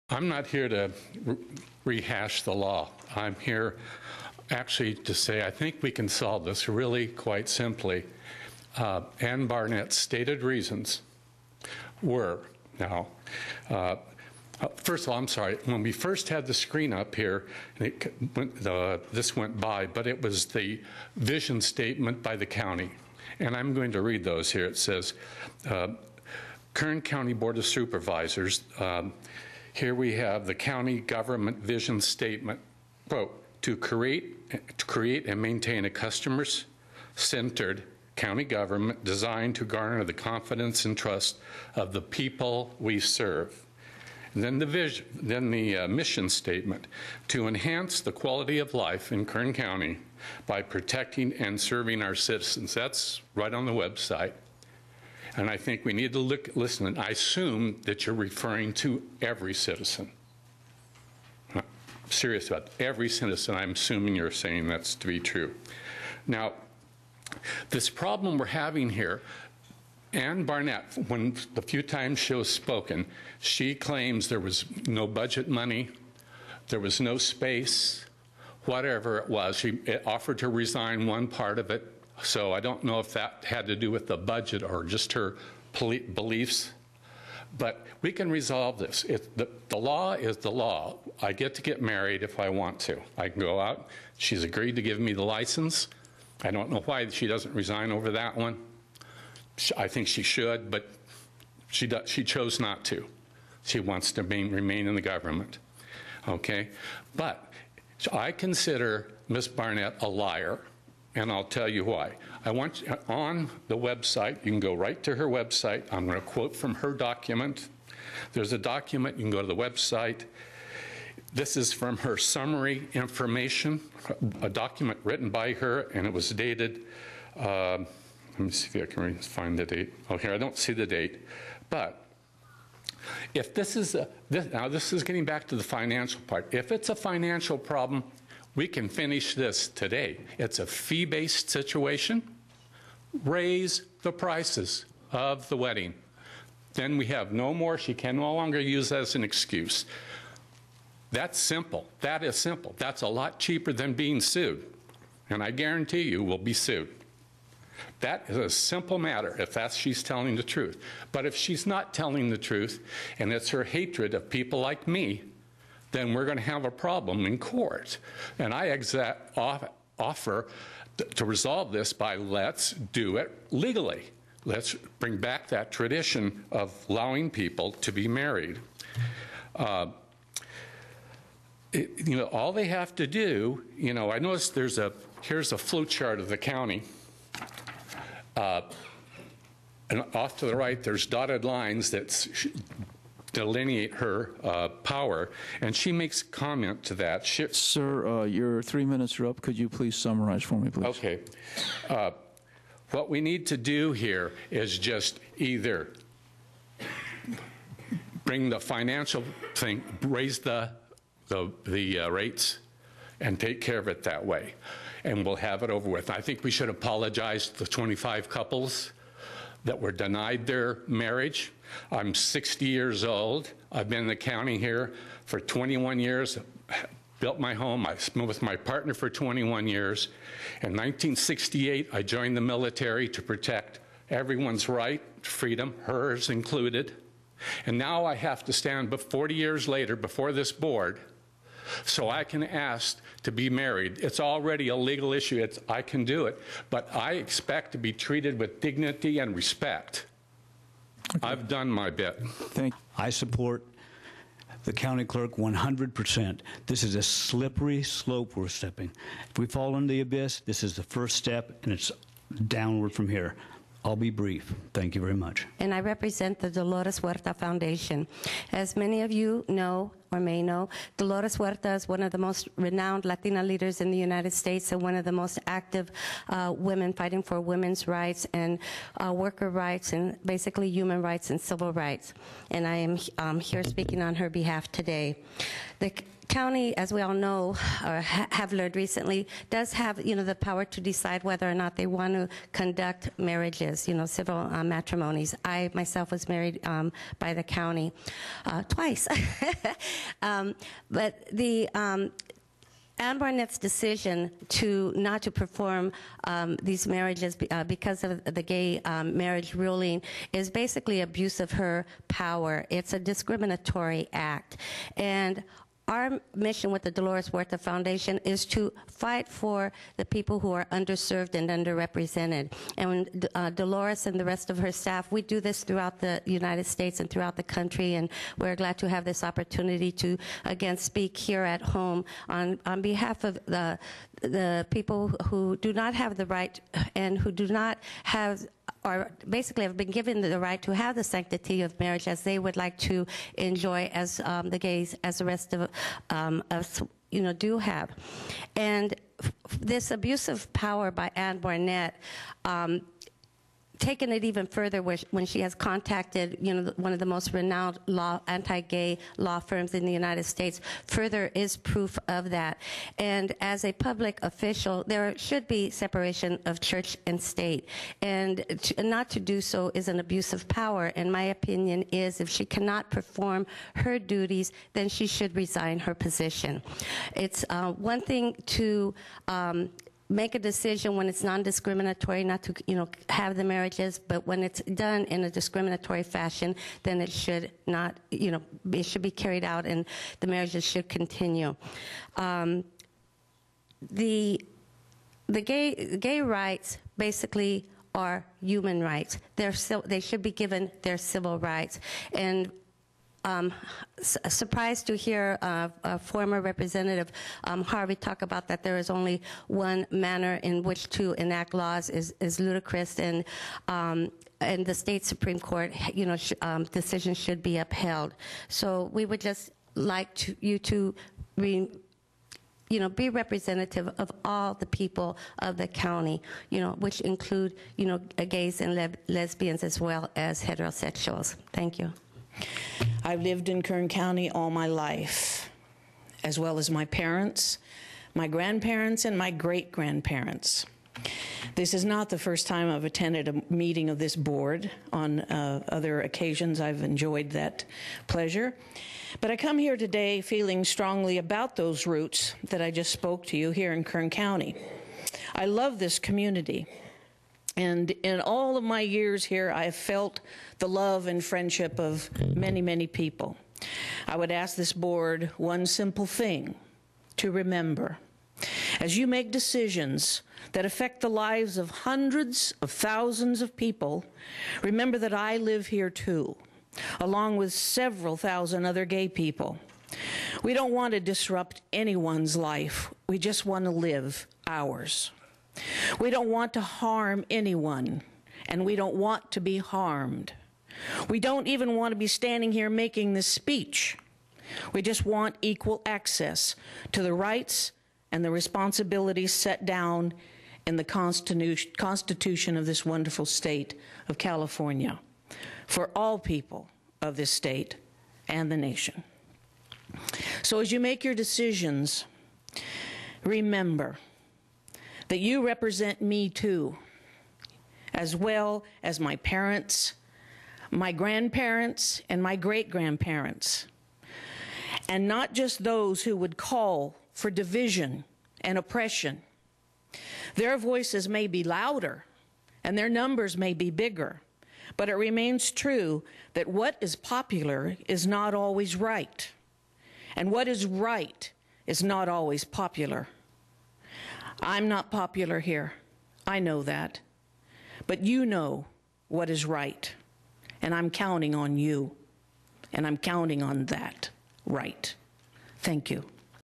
I'm not here to rehash the law. I'm here actually to say I think we can solve this really quite simply. Ann Barnett's stated reasons were, now, first of all, I'm sorry, when we first had the screen up here, this went by, but it was the vision statement by the county. And I'm going to read those here. It says, Kern County Board of Supervisors, here we have the county government vision statement, quote, to create and maintain a customer-centered county government designed to garner the confidence and trust of the people we serve. And then the mission statement, to enhance the quality of life in Kern County by protecting and serving our citizens. That's right on the website. And I think we need to listen. And I assume that you're referring to every citizen. I'm serious about every citizen. I'm assuming you're saying that's to be true. Now, this problem we're having here, Ann Barnett, when the few times she was spoken, she claims there was no budget money, there was no space, whatever it was. She offered to resign one part of it, so I don't know if that had to do with the budget or just her beliefs. But we can resolve this. The law is the law. I get to get married if I want to. I can go out. She's agreed to give me the license. I don't know why she doesn't resign over that one. I think she should, but she chose not to. She wants to remain in the government, okay? But I consider Ms. Barnett a liar, and I'll tell you why. I want you, on the website, you can go right to her website. I'm going to quote from her document. There's a document, you can go to the website. This is from her summary information, a document written by her, and it was dated, let me see if I can find the date. Oh, here, I don't see the date. But if this is, now this is getting back to the financial part. If it's a financial problem, we can finish this today. It's a fee-based situation. Raise the prices of the wedding. Then we have no more. She can no longer use that as an excuse. That's simple. That is simple. That's a lot cheaper than being sued. And I guarantee you we'll be sued. That is a simple matter if she's telling the truth. But if she's not telling the truth and it's her hatred of people like me, then we're going to have a problem in court. And I offer to resolve this by let's do it legally. Let's bring back that tradition of allowing people to be married. You know, all they have to do, you know, I noticed here's a flow chart of the county. And off to the right, there's dotted lines that delineate her power, and she makes comment to that. Sir, your 3 minutes are up. Could you please summarize for me, please? Okay. What we need to do here is just either bring the financial thing, raise the rates, and take care of it that way, and we'll have it over with. I think we should apologize to the 25 couples that were denied their marriage. I'm 60 years old. I've been in the county here for 21 years, built my home. I've been with my partner for 21 years. In 1968, I joined the military to protect everyone's right, freedom, hers included. And now I have to stand 40 years later before this board so I can ask to be married. It's already a legal issue. I can do it. But I expect to be treated with dignity and respect. Okay. I've done my bit. Thank you. I support the county clerk 100%. This is a slippery slope we're stepping. If we fall into the abyss, this is the first step, and it's downward from here. I'll be brief. Thank you very much. And I represent the Dolores Huerta Foundation. As many of you know or may know, Dolores Huerta is one of the most renowned Latina leaders in the United States and one of the most active women fighting for women's rights and worker rights and basically human rights and civil rights. And I am here speaking on her behalf today. The county, as we all know, or have learned recently, does have, the power to decide whether or not they want to conduct marriages, civil matrimonies. I myself was married by the county twice. But the Ann Barnett's decision not to perform these marriages because of the gay marriage ruling is basically abuse of her power. It's a discriminatory act. And our mission with the Dolores Huerta Foundation is to fight for the people who are underserved and underrepresented. And when Dolores and the rest of her staff, we do this throughout the United States and throughout the country, and we're glad to have this opportunity to, again, speak here at home on behalf of the people who do not have the right and who do not have, or basically have been given the right to have the sanctity of marriage as they would like to enjoy as the gays, as the rest of us, do have. And this abuse of power by Ann Barnett, taken it even further when she has contacted, one of the most renowned anti-gay law firms in the United States, further is proof of that. And as a public official, there should be separation of church and state. And not to do so is an abuse of power. And my opinion is if she cannot perform her duties, then she should resign her position. It's one thing to make a decision when it's non-discriminatory not to, have the marriages, but when it's done in a discriminatory fashion, then it should not, it should be carried out and the marriages should continue. The gay rights basically are human rights. They should be given their civil rights. And surprised to hear a former representative Harvey talk about that there is only one manner in which to enact laws is ludicrous, and the state Supreme Court, decision should be upheld. So we would just like you to be representative of all the people of the county, which include, gays and lesbians as well as heterosexuals. Thank you. I've lived in Kern County all my life, as well as my parents, my grandparents, and my great-grandparents. This is not the first time I've attended a meeting of this board. On other occasions, I've enjoyed that pleasure. But I come here today feeling strongly about those roots that I just spoke to you here in Kern County. I love this community. And in all of my years here, I have felt the love and friendship of many, many people. I would ask this board one simple thing to remember. As you make decisions that affect the lives of hundreds of thousands of people, remember that I live here too, along with several thousand other gay people. We don't want to disrupt anyone's life. We just want to live ours. We don't want to harm anyone, and we don't want to be harmed. We don't even want to be standing here making this speech. We just want equal access to the rights and the responsibilities set down in the Constitution of this wonderful state of California for all people of this state and the nation. So as you make your decisions, remember that you represent me too, as well as my parents, my grandparents, and my great-grandparents, and not just those who would call for division and oppression. Their voices may be louder, and their numbers may be bigger, but it remains true that what is popular is not always right, and what is right is not always popular. I'm not popular here. I know that. But you know what is right. And I'm counting on you. And I'm counting on that right. Thank you.